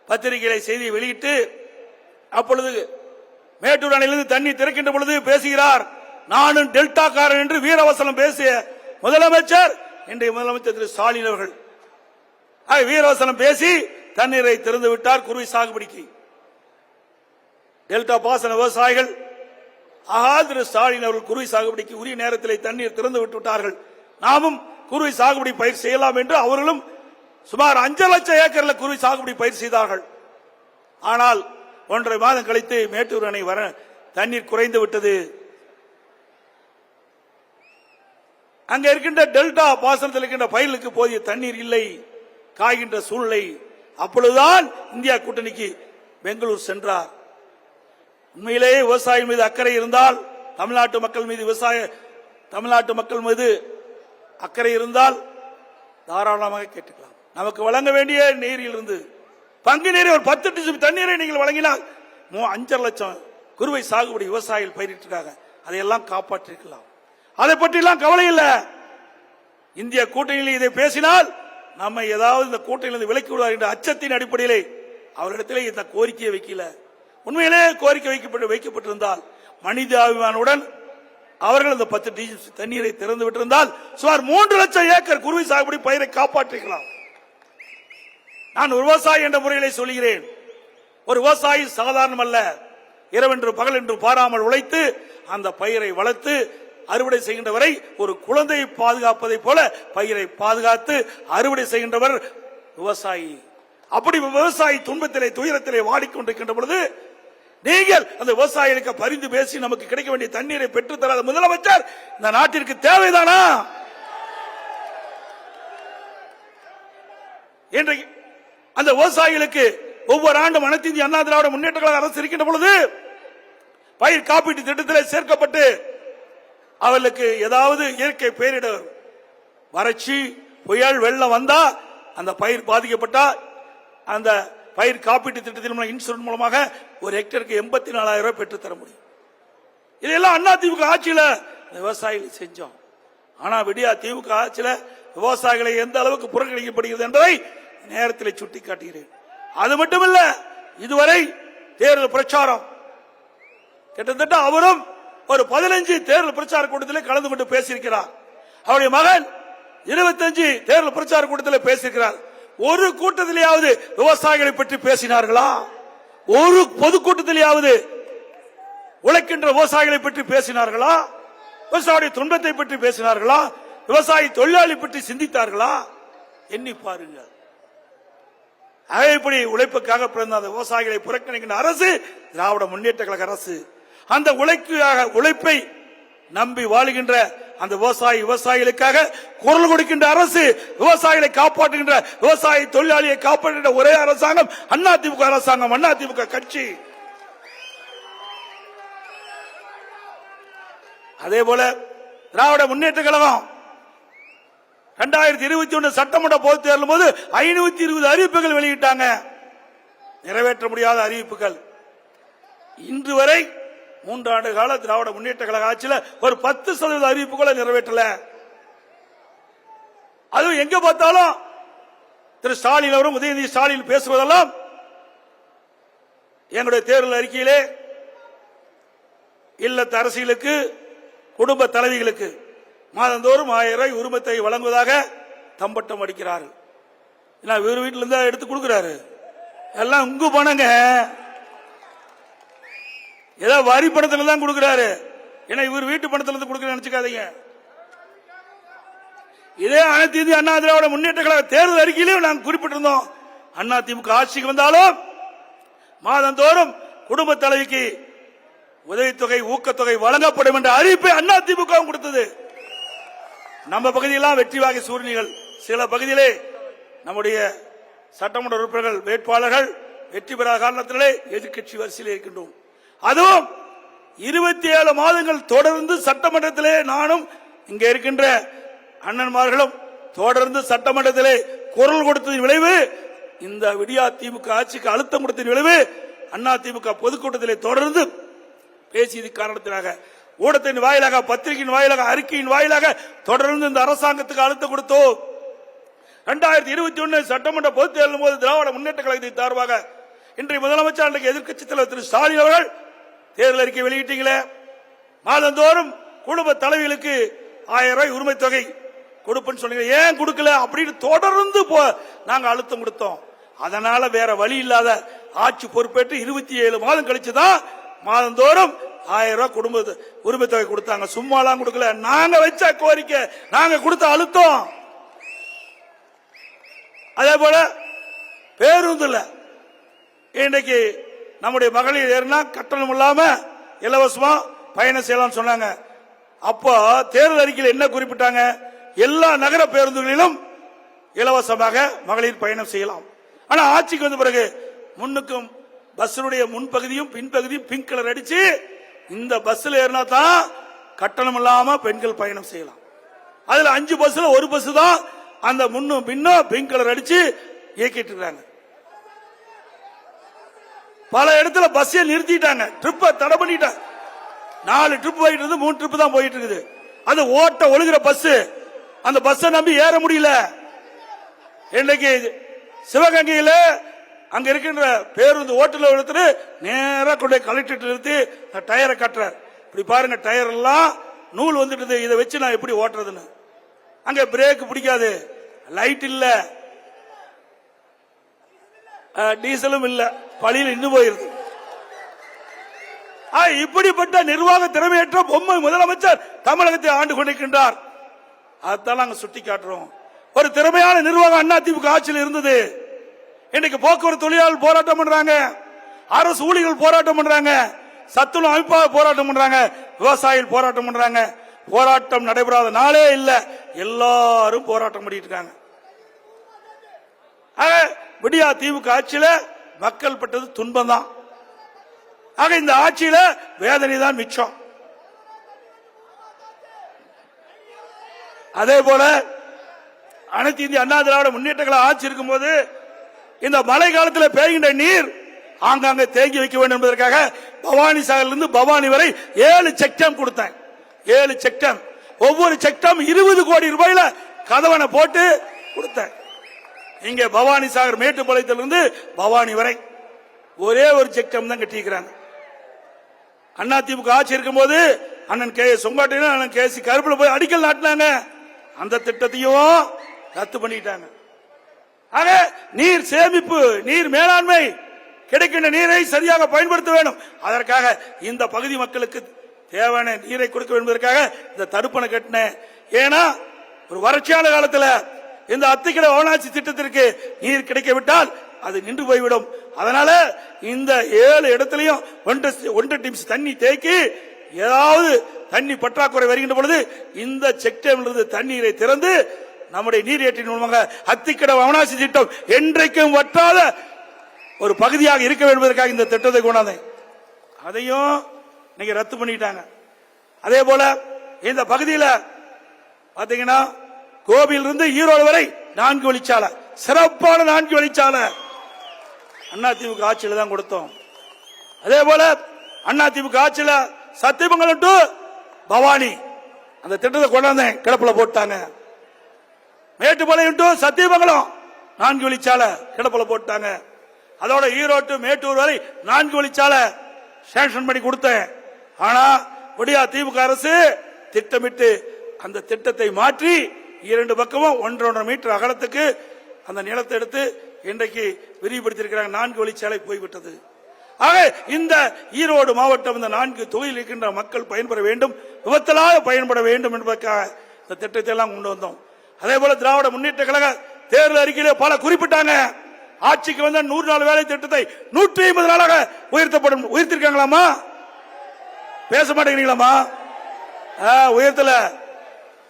பத்திரிகைகளை செய்தி வெளியிட்டு, அப்பொழுது மேட்டூர் அணையிலிருந்து தண்ணீர் திறக்கின்ற பொழுது பேசுகிறார், நானும் டெல்டா காரன் என்று வீரவசனம் பேசிய முதலமைச்சர் இன்றைய முதலமைச்சர் திரு ஸ்டாலின் அவர்கள் வீரவசனம் பேசி தண்ணீரை திறந்து விட்டார் குறுவை சாகுபடிக்கு. டெல்டா பாசன விவசாயிகள் திரு ஸ்டாலின் அவர்கள் குறுவை சாகுபடிக்கு உரிய நேரத்தில் தண்ணீர் திறந்து விட்டுவிட்டார்கள். நாமும் குறுவை சாகுபடி பயிர் செய்யலாம் என்று அவர்களும் சுமார் 5 லட்சம் ஏக்கர்ல குறுவை சாகுபடி பயிர் செய்தார்கள். ஆனால் 1.5 மாதம் கழித்து மேட்டூர் அணை வர தண்ணீர் குறைந்து விட்டது. அங்க இருக்கின்ற டெல்டா பாசனத்தில் இருக்கின்ற பயிர்களுக்கு போதிய தண்ணீர் இல்லை, காய்கின்ற சூழ்நிலை. அப்பொழுதுதான் இந்தியா கூட்டணிக்கு பெங்களூர் சென்றார். உண்மையிலேயே விவசாயம் மீது அக்கறை இருந்தால், தமிழ்நாட்டு மக்கள் மீது அக்கறை இருந்தால் தாராளமாக கேட்டுக்கலாம். நமக்கு வழங்க வேண்டிய நீரில் இருந்து பங்கு நீரை ஒரு 10 டிஎம்சி தண்ணீரை நீங்கள் வழங்கினால் 5.5 லட்சம் குறுவை சாகுபடி விவசாயிகள் பயிரிட்டு இருக்காங்க. அதையெல்லாம் காப்பாற்றிருக்கலாம். அதை பற்றி எல்லாம் கவலை இல்லை. இந்திய கூட்டணியில் இதை பேசினால் நம்ம ஏதாவது இந்த கூட்டணியிலிருந்து விலக்கி விடுவார் என்ற அச்சத்தின் அடிப்படையிலே அவரிடத்திலே இந்த கோரிக்கையை வைக்கல. உண்மையிலே கோரிக்கை வைக்கப்பட்டிருந்தால் மனிதாபிமானுடன் அவர்கள் அந்த 10 டிஎம்சி தண்ணீரை திறந்து விட்டிருந்தால் சுமார் 3 லட்சம் ஏக்கர் குறுவை சாகுபடி பயிரை காப்பாற்றிக்கலாம். நான் விவசாயி என்ற முறையிலே சொல்கிறேன். ஒரு விவசாயி சாதாரணம் அல்ல. இரவென்று பகல் என்று பாராமல் உழைத்து அந்த பயிரை வளர்த்து அறுவடை செய்கின்றவரை ஒரு குழந்தையை பாதுகாப்பதை போல பயிரை பாதுகாத்து அறுவடை செய்கின்றவர் விவசாயி. அப்படி விவசாயி துன்பத்திலே துயரத்திலே வாடிக்கொண்டிருக்கின்ற பொழுது நீங்கள் அந்த விவசாயிகளுக்கு பரிந்து பேசி நமக்கு கிடைக்க வேண்டிய தண்ணீரை பெற்று தராத முதலமைச்சர் இந்த நாட்டிற்கு தேவைதானா? இன்றைக்கு அந்த விவசாயிகளுக்கு ஒவ்வொரு ஆண்டும் அனைத்து இந்திய அண்ணா திராவிட முன்னேற்ற கழக அரசு இருக்கின்ற பொழுது பயிர் காப்பீட்டு திட்டத்தில் சேர்க்கப்பட்டு அவர்களுக்கு ஏதாவது இயற்கை பேரிடர் வறட்சி புயல் வெள்ளம் வந்தா அந்த பயிர் பாதிக்கப்பட்டா அந்த பயிர் காப்பீட்டு திட்டத்தின் இன்சூரன்ஸ் மூலமாக ஒரு ஹெக்டருக்கு 84,000 ரூபாய் பெற்று தர முடியும். இதெல்லாம் அண்ணா திமுக ஆட்சியில விவசாயிகள் செஞ்சோம். ஆனா விடியா திமுக ஆட்சியில விவசாயிகளை எந்த அளவுக்கு புறக்கணிக்கப்படுகிறது என்பதை நேரத்தில் சுட்டிக்காட்டுகிறேன். அது மட்டுமல்ல, இதுவரை தேர்தல் பிரச்சாரம் கிட்டத்தட்ட அவரும் ஒரு 15 தேர்தல் பிரச்சார கூட்டத்தில் கலந்து கொண்டு பேசியிருக்கிறார். அவருடைய மகன் 25 தேர்தல் பிரச்சார கூட்டத்தில் பேசியிருக்கிறார். ஒரு கூட்டத்திலேயாவது விவசாயிகளை பற்றி பேசினார்களா? ஒரு பொதுக்கூட்டத்திலேயாவது உழைக்கின்ற விவசாயிகளை பற்றி பேசினார்களா? விவசாய துன்பத்தை பற்றி பேசினார்களா? விவசாயி தொழிலாளி பற்றி சிந்தித்தார்களா? எண்ணி பாருங்கள். இப்படி உழைப்புக்காக பிறந்த அந்த விவசாயிகளை புறக்கணிக்கின்ற அரசு திராவிட முன்னேற்ற கழக அரசு. அந்த உழைப்பை நம்பி வாழுகின்ற அந்த விவசாயிகளுக்காக குரல் கொடுக்கின்ற அரசு, விவசாயிகளை காப்பாற்றுகின்ற விவசாய தொழிலாளியை காப்பாற்றுகின்ற ஒரே அரசாங்கம் அண்ணா திமுக அரசாங்கம், அண்ணா திமுக கட்சி. அதே போல திராவிட முன்னேற்ற கழகம் 2021 சட்டமன்ற பொதுத் தேர்தல் போது 520 அறிவிப்புகள் வெளியிட்டாங்க. நிறைவேற்ற முடியாத அறிவிப்புகள். இன்று வரை 3 ஆண்டு கால திராவிட முன்னேற்ற கழக ஆட்சியில் ஒரு 10% அறிவிப்புகளை நிறைவேற்றல. அதுவும் எங்க பார்த்தாலும் திரு ஸ்டாலின் அவரும் உதயநிதி ஸ்டாலின் பேசுவதெல்லாம் எங்களுடைய தேர்தல் அறிக்கையிலே இல்லத்து அரசியலுக்கு குடும்ப தலைவிகளுக்கு மாதந்தோறும் 1000 ரூபாய் உரிமத்தை வழங்குவதாக தம்பட்டம் அடிக்கிறார்கள். இவர் வீட்டில இருந்தா எடுத்து கொடுக்கிறாரு. எல்லாம் உங்க பணங்க, ஏதோ வரி பணத்துல தான் கொடுக்கிறாரு. ஏன்னா இவர் வீட்டு பணத்துல இருந்து கொடுக்க நினைச்சுக்காதீங்க. இதே அனைத்து இந்திய அண்ணா திராவிட முன்னேற்ற கழக தேர்தல் அறிக்கையிலும் நாங்கள் குறிப்பிட்டிருந்தோம். அண்ணா திமுக ஆட்சிக்கு வந்தாலும் மாதந்தோறும் குடும்ப தலைவிக்கு உதவித்தொகை ஊக்கத்தொகை வழங்கப்படும் என்ற அறிவிப்பை அண்ணா திமுக கொடுத்தது. நம்ம பகுதியெல்லாம் வெற்றி வாகை சூழ்நிலைகள், சில பகுதியிலே நம்முடைய சட்டமன்ற உறுப்பினர்கள் வேட்பாளர்கள் வெற்றி பெறாத காரணத்திலே எதிர்கட்சி வரிசையில் இருக்கின்றோம். அதுவும் 27 மாதங்கள் தொடர்ந்து சட்டமன்றத்திலே நானும் இங்கே இருக்கின்ற அண்ணன்மார்களும் தொடர்ந்து சட்டமன்றத்திலே குரல் கொடுத்ததின் விளைவு, இந்த விடியா திமுக ஆட்சிக்கு அழுத்தம் கொடுத்ததின் விளைவு, அண்ணா திமுக பொதுக்கூட்டத்திலே தொடர்ந்து பேசியது காரணத்தினாக ஊடகத்தின் வாயிலாக, பத்திரிகையின் வாயிலாக, அறிக்கையின் வாயிலாக தொடர்ந்து இந்த அரசாங்கத்துக்கு அழுத்தம் கொடுத்தோம். 2021 சட்டமன்ற பொதுத் தேர்தல் போது திராவிட முன்னேற்ற கழகத்தின் சார்பாக இன்றைய முதலமைச்சர் அன்றைக்கு எதிர்க்கட்சித் தலைவர் திரு ஸ்டாலின் அவர்கள் தேர்தல் அறிக்கை வெளியிட்டீங்களே, மாதந்தோறும் குடும்ப தலைவிகளுக்கு 1000 ரூபாய் உரிமை தொகை கொடுப்பேன்னு சொன்னீங்க, ஏன் கொடுக்கல அப்படின்னு தொடர்ந்து நாங்க அழுத்தம் கொடுத்தோம். அதனால வேற வழி இல்லாத ஆட்சி பொறுப்பேற்று 27 மாதம் கழிச்சுதான் மாதந்தோறும் 1000 ரூபாய் குடும்ப உரிமை தொகை கொடுத்தாங்க. சும்மாலாம் கொடுக்கல, நாங்க வச்ச கோரிக்கை, நாங்க கொடுத்த அழுத்தம். அதே போல பேருந்துல இன்னைக்கு நம்முடைய மகளிர் ஏறினா கட்டணம் இல்லாம இலவசமா பயணம் செய்யலாம் சொன்னாங்க. அப்போ தேர்தல் அறிக்கையில் என்ன குறிப்பிட்டாங்க? எல்லா நகர பேருந்துகளிலும் இலவசமாக மகளிர் பயணம் செய்யலாம். ஆனா ஆட்சிக்கு வந்த பிறகு முன்னுக்கும் பஸ்ஸுடைய முன்பகுதியும் பின்பகுதியும் பிங்க் கலர் அடிச்சு இந்த பஸ்ல ஏறினா தான் கட்டணம் இல்லாம பெண்கள் பயணம் செய்யலாம். அதுல 5 பஸ்ல ஒரு பஸ் தான் அந்த முன்னும் பின்னும் பிங்க் கலர் அடிச்சு இயக்கிட்டு இருக்காங்க. பல இடத்துல பஸ்ஸை நிறுத்திட்டாங்க, ட்ரிப்பை தடை பண்ணிட்டாங்க. 4 ட்ரிப் போயிட்டு இருந்து 3 ட்ரிப் தான் போயிட்டு இருக்குது. அது ஓட்ட ஒழுகிற பஸ், அந்த பஸ்ஸை நம்பி ஏற முடியல. இன்னைக்கு சிவகங்கையில அங்க இருக்கின்ற பேருந்து ஓட்டுல எடுத்துட்டு நேரா கொண்டு கலெக்டர் நிறுத்தி டயரை கட்டுறார். இப்படி பாருங்க, டயர் எல்லாம் நூல் வந்துட்டு, இதை வச்சு நான் எப்படி ஓட்டுறதுன்னு. அங்க பிரேக் பிடிக்காது, லைட் இல்ல, டீசலும் இல்ல, பழியில் இன்னும் போயிருது. இப்படிப்பட்ட நிர்வாக திறமையற்ற பொம்மை முதலமைச்சர் தமிழகத்தை ஆண்டு கொண்டிருக்கின்றார். அதான் நாங்க சுட்டி காட்டுறோம். ஒரு திறமையான நிர்வாகம் அதிமுக ஆட்சியில் இருந்தது. இன்னைக்கு போக்குவரத்து தொழிலாளர்கள் போராட்டம் பண்றாங்க, அரசு ஊழியர்கள் போராட்டம் பண்றாங்க, சத்துணவு அமைப்பாக போராட்டம் பண்றாங்க, விவசாயிகள் போராட்டம் பண்றாங்க. போராட்டம் நடைபெறாத நாளே இல்ல, எல்லாரும் போராட்டம் பண்ணிட்டு இருக்காங்க. விடியா திமுக ஆட்சியில மக்கள் பட்டது துன்பம் தான். ஆக இந்த ஆட்சியில வேதனை தான் மிச்சம். அதே போல அனைத்து இந்திய அண்ணா திராவிட முன்னேற்ற கழக ஆட்சி இருக்கும் போது இந்த மழை காலத்தில் பெய்கின்ற நீர் ஆங்காங்கே தேங்கி வைக்க வேண்டும் என்பதற்காக பவானி சாகரிலிருந்து பவானி வரை 7 செக் டேம் கொடுத்தாங்க. 7 செக் டேம், ஒவ்வொரு செக் டேம் 20 கோடி ரூபாயில கதவணை போட்டு கொடுத்தாங்க. இங்க பவானி சாகர் மேட்டுப்பாளையத்திலிருந்து பவானி வரை ஒரே ஒரு செக் டேம் தான் கட்டிக்கிறாங்க. அண்ணா திமுக ஆட்சி இருக்கும் போது அண்ணன் கே செங்கோட்டையன், அண்ணன் கே சி கருப்புல போய் அடிக்கல் நாட்டினாங்க. அந்த திட்டத்தையும் ரத்து பண்ணிட்டாங்க. ஆக நீர் சேமிப்பு, நீர் மேலாண்மை, கிடைக்கின்ற நீரை சரியாக பயன்படுத்த வேண்டும். அதற்காக இந்த பகுதி மக்களுக்கு தேவையான நீரை கொடுக்க என்பதற்காக இந்த தடுப்பணை கட்டினேன். ஏன்னா ஒரு வறட்சியான காலத்தில் இந்த அத்திக்கடை அவனாட்சி திட்டத்திற்கு நீர் கிடைக்கவிட்டால் அது நின்று போய்விடும். அதனால இந்த 7 இடத்திலையும் 1 டிம்ஸ் தண்ணி தேக்கி, ஏதாவது தண்ணி பற்றாக்குறை வருகின்ற பொழுது இந்த செக் டேமிலிருந்து தண்ணீரை திறந்து நம்முடைய நீரேற்றின் மூலமாக அத்திக்கடை அவனாசி திட்டம் என்றைக்கும் வற்றாத ஒரு பகுதியாக இருக்க வேண்டும் என்பதற்காக இந்த திட்டத்தை கொண்டாந்தேன். அதையும் நீங்க ரத்து பண்ணிட்டாங்க. அதே போல இந்த பகுதியில் பாத்தீங்கன்னா கோபியிலிருந்து ஈரோடு வரை 4 வழிச்சாலை, சிறப்பான 4 வழிச்சாலை அதிமுக ஆட்சியில் தான் கொடுத்தோம். அதே போல அதிமுக ஆட்சியில் சத்தியமங்கலம் டு பவானி அந்த திட்டத்தை கொண்டாந்தேன், கிடப்புல போட்டாங்க. மேட்டுப்பாளையம் டு சத்தியமங்கலம் 4 வழிச்சாலை கிடப்புல போட்டாங்க. அதோட ஈரோடு மேட்டூர் வரை 4 வழிச்சாலை சாங்ஷன் பண்ணி கொடுத்தேன். ஆனா விடியா திமுக அரசு திட்டமிட்டு அந்த திட்டத்தை மாற்றி 2 பக்கமும் 1.5 மீட்டர் அகலத்துக்கு அந்த நிலத்தை எடுத்து இன்றைக்கு விரிவுபடுத்தியிருக்கிறாங்க. 4 வழிச்சாலை போய்விட்டது. ஆக இந்த ஈரோடு மாவட்டம் இந்த 4 தொகுதியில் இருக்கின்ற மக்கள் பயன்பெற வேண்டும், விபத்தலாக பயன்பட வேண்டும் என்பதற்காக இந்த திட்டத்தை எல்லாம் கொண்டு வந்தோம். அதே போல திராவிட முன்னேற்ற கழக தேர்தல் அறிக்கையிலே பல குறிப்பிட்டாங்க. ஆட்சிக்கு வந்த 100 நாள் வேலை திட்டத்தை 150 நாளாக உயர்த்தப்படும். உயர்த்திருக்காங்களாமா? பேச மாட்டேங்கிறீங்களாமா? உயர்த்தல.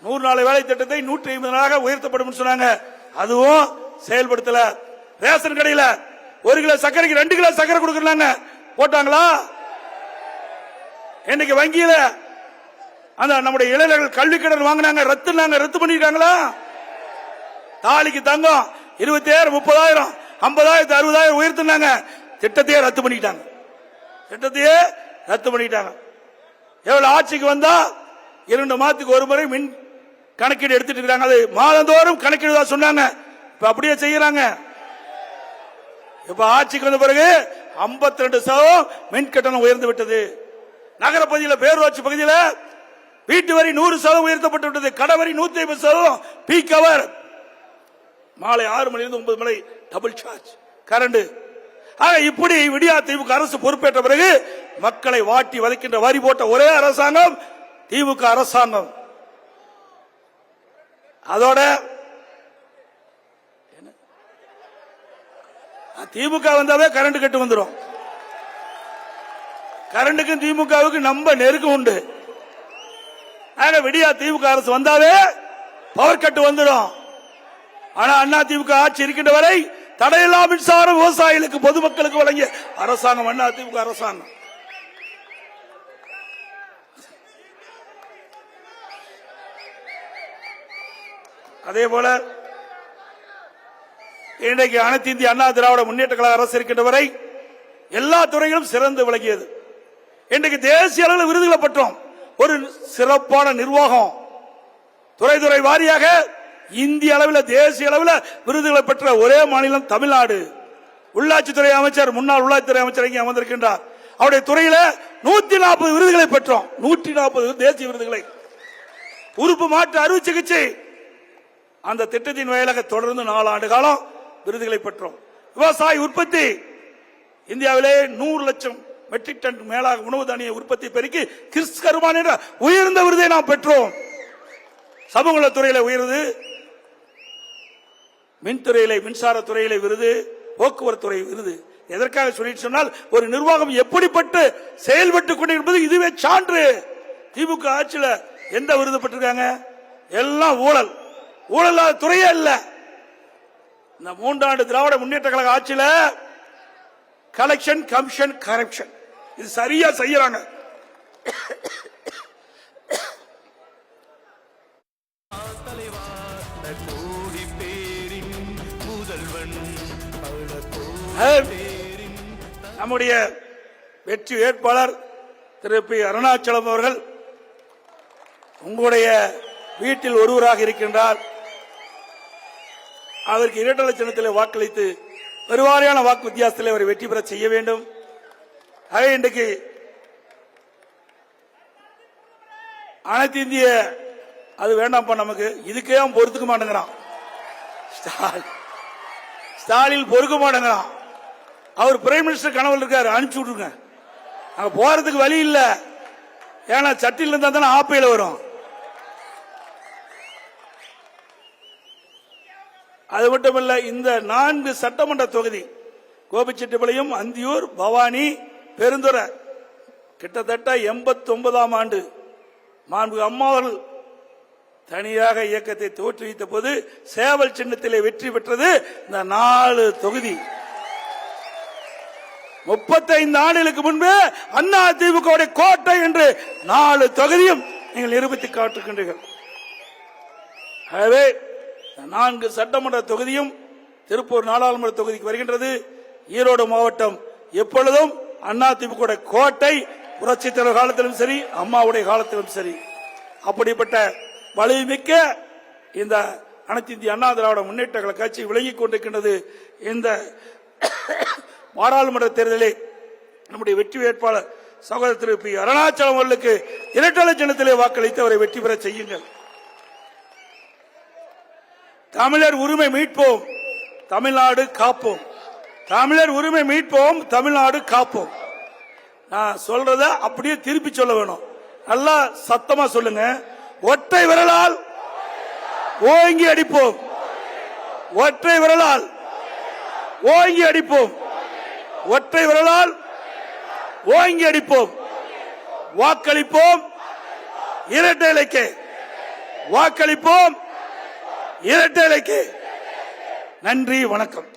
100 நாள் வேலை திட்டத்தை 150 நாளாக உயர்த்தப்படும் சொன்னாங்க. அதுவும் செயல்படுத்தல. ரேஷன் கடையில் 1 கிலோ சர்க்கரைக்கு 2 கிலோ சர்க்கரை கொடுக்கறாங்க, போட்டாங்களா? இன்னைக்கு வங்கியில அந்த நம்முடைய இளைஞர்கள் கல்வி கடன் வாங்கினாங்க, ரத்து பண்ணிருக்காங்களா? தாலிக்கு தங்கம் 20,000 30,000 50,000 60,000 உயர்த்தினாங்க, திட்டத்தையே ரத்து பண்ணிட்டாங்க. எவ்வளவு ஆட்சிக்கு வந்தா 2 மாதத்துக்கு ஒரு முறை மின் கணக்கீடு எடுத்துட்டு இருக்காங்க. அது மாதந்தோறும் கணக்கீடு தான் சொன்னாங்க. இப்ப அப்படியே செய்யறாங்க. இப்ப ஆட்சிக்கு வந்த பிறகு 52% மின் கட்டணம் உயர்ந்து விட்டது. நகர பகுதியில் பேரூராட்சி பகுதியில் வீட்டு வரி 100% உயர்த்தப்பட்டு விட்டது. கடை வரி 150%. பீக் அவர் மாலை 6 மணிலிருந்து 9 மணி டபுள் சார்ஜ் கரண்ட். இப்படி விடியா திமுக அரசு பொறுப்பேற்ற பிறகு மக்களை வாட்டி வதைக்கின்ற வரி போட்ட ஒரே அரசாங்கம் திமுக அரசாங்கம். அதோட திமுக வந்தாவே கரண்ட் கட்டு வந்துடும். கரண்டுக்கும் திமுகவுக்கு நம்ம நெருக்கம் உண்டு. விடியா திமுக அரசு வந்தாவே பவர் கட்டு வந்துடும். ஆனா அண்ணா திமுக ஆட்சி இருக்கின்ற வரை தடையில்லா மின்சாரம் விவசாயிகளுக்கு பொதுமக்களுக்கு வழங்கிய அரசாங்கம் அண்ணா திமுக அரசாங்கம். அதே போல இன்றைக்கு அனைத்து இந்திய அண்ணா திராவிட முன்னேற்ற கழக அரசு இருக்கின்ற வரை எல்லா துறைகளும் சிறந்து விளங்கியது. இன்றைக்கு தேசிய அளவில் விருதுகளை பெற்றோம். ஒரு சிறப்பான நிர்வாகம், துறை வாரியாக இந்திய அளவில் தேசிய அளவில் விருதுகளை பெற்ற ஒரே மாநிலம் தமிழ்நாடு. உள்ளாட்சித்துறை அமைச்சர், முன்னாள் உள்ளாட்சித்துறை அமைச்சர் இங்கே அமர்ந்திருக்கின்றார். அவருடைய துறையில 140 விருதுகளை பெற்றோம். 140 தேசிய விருதுகளை. உறுப்பு மாற்று அறுவை சிகிச்சை அந்த திட்டத்தின் வாயிலாக தொடர்ந்து 4 ஆண்டு காலம் விருதுகளை பெற்றோம். விவசாய உற்பத்தி இந்தியாவிலே 100 லட்சம் மெட்ரிக் டன் மேலாக உணவு தானிய உற்பத்தி பெருக்கி கிறிஸ் கருமான் என்ற உயர்ந்த விருதை நாம் பெற்றோம். சமூக நலத்துறையில உயர்வு, மின்துறையில, மின்சாரத்துறையில விருது, போக்குவரத்து துறை விருது. எதற்காக சொல்லிட்டு சொன்னால், ஒரு நிர்வாகம் எப்படிப்பட்டு செயல்பட்டுக் கொண்டிருப்பது இதுவே சான்று. திமுக ஆட்சியில எந்த விருது பெற்றிருக்காங்க? எல்லாம் ஊழல். ஊழல் துறையே இல்ல. இந்த 3 ஆண்டு திராவிட முன்னேற்ற கழக ஆட்சியில கலெக்ஷன், கமிஷன், கரப்ஷன் இது சரியா செய்யறாங்க. நம்முடைய வெற்றி வேட்பாளர் திரு பி. அருணாச்சலம் அவர்கள் உங்களுடைய வீட்டில் ஒருவராக இருக்கின்றார். அவருக்கு இரட்டை சின்னத்தில் வாக்களித்து பெருவாரியான வாக்கு வித்தியாசத்தில் அவரை வெற்றி பெற செய்ய வேண்டும். ஆக இன்றைக்கு அனைத்து இந்திய அது வேண்டாம்ப்பா, நமக்கு இதுக்கே அவன் பொறுத்துக்க மாட்டேங்கிறான். ஸ்டாலின் பொறுக்க மாட்டேங்கிறான். அவர் பிரைம் மினிஸ்டர் கனவுல இருக்காரு, அனுப்பிச்சு விட்டுருங்க. அங்க போறதுக்கு வழி இல்ல. ஏன்னா சட்டியில் இருந்தா தானே ஆப்பையில வரும். அது மட்டுமல்ல, இந்த 4 சட்டமன்ற தொகுதி கோபிச்செட்டிப்பாளையம், அந்தியூர், பவானி, பெருந்துறை கிட்டத்தட்ட 89ஆம் ஆண்டு மாண்புமிகு அம்மா அவர்கள் தனியாக இயக்கத்தை தோற்றுவித்த போது சேவல் சின்னத்திலே வெற்றி பெற்றது இந்த 4 தொகுதி. 35 ஆண்டுகளுக்கு முன்பு அண்ணா திமுக கோட்டை என்று 4 தொகுதியும் நீங்கள் நிரூபித்து காட்டுகின்றீர்கள். ஆகவே 4 சட்டமன்ற தொகுதியும் திருப்பூர் நாடாளுமன்ற தொகுதிக்கு வருகின்றது. ஈரோடு மாவட்டம் எப்பொழுதும் அண்ணா திமுக கோட்டை. புரட்சித் தலைவர் காலத்திலும் சரி, அம்மாவுடைய காலத்திலும் சரி. அப்படிப்பட்ட வலிமிக்க இந்த அனைத்து இந்திய அண்ணா திராவிட முன்னேற்ற கழக கட்சி விளங்கிக் கொண்டிருக்கின்றது. இந்த பாராளுமன்ற தேர்தலில் நம்முடைய வெற்றி வேட்பாளர் சகோதரர் திரு பி. அருணாச்சலம் அவர்களுக்கு இரட்டை சின்னத்திலே வாக்களித்து அவரை வெற்றி பெற செய்யுங்கள். தமிழர் உரிமை மீட்போம், தமிழ்நாடு காப்போம். தமிழர் உரிமை மீட்போம், தமிழ்நாடு காப்போம். நான் சொல்றத அப்படியே திருப்பி சொல்ல வேணும். நல்லா சத்தமா சொல்லுங்க. ஒற்றை விரலால் ஓங்கி அடிப்போம், ஒற்றை விரலால் ஓங்கி அடிப்போம், ஒற்றை விரலால் ஓங்கி அடிப்போம். வாக்களிப்போம் இரட்டை இலைக்கு, வாக்களிப்போம் இரட்டை இலைக்கு. நன்றி, வணக்கம்.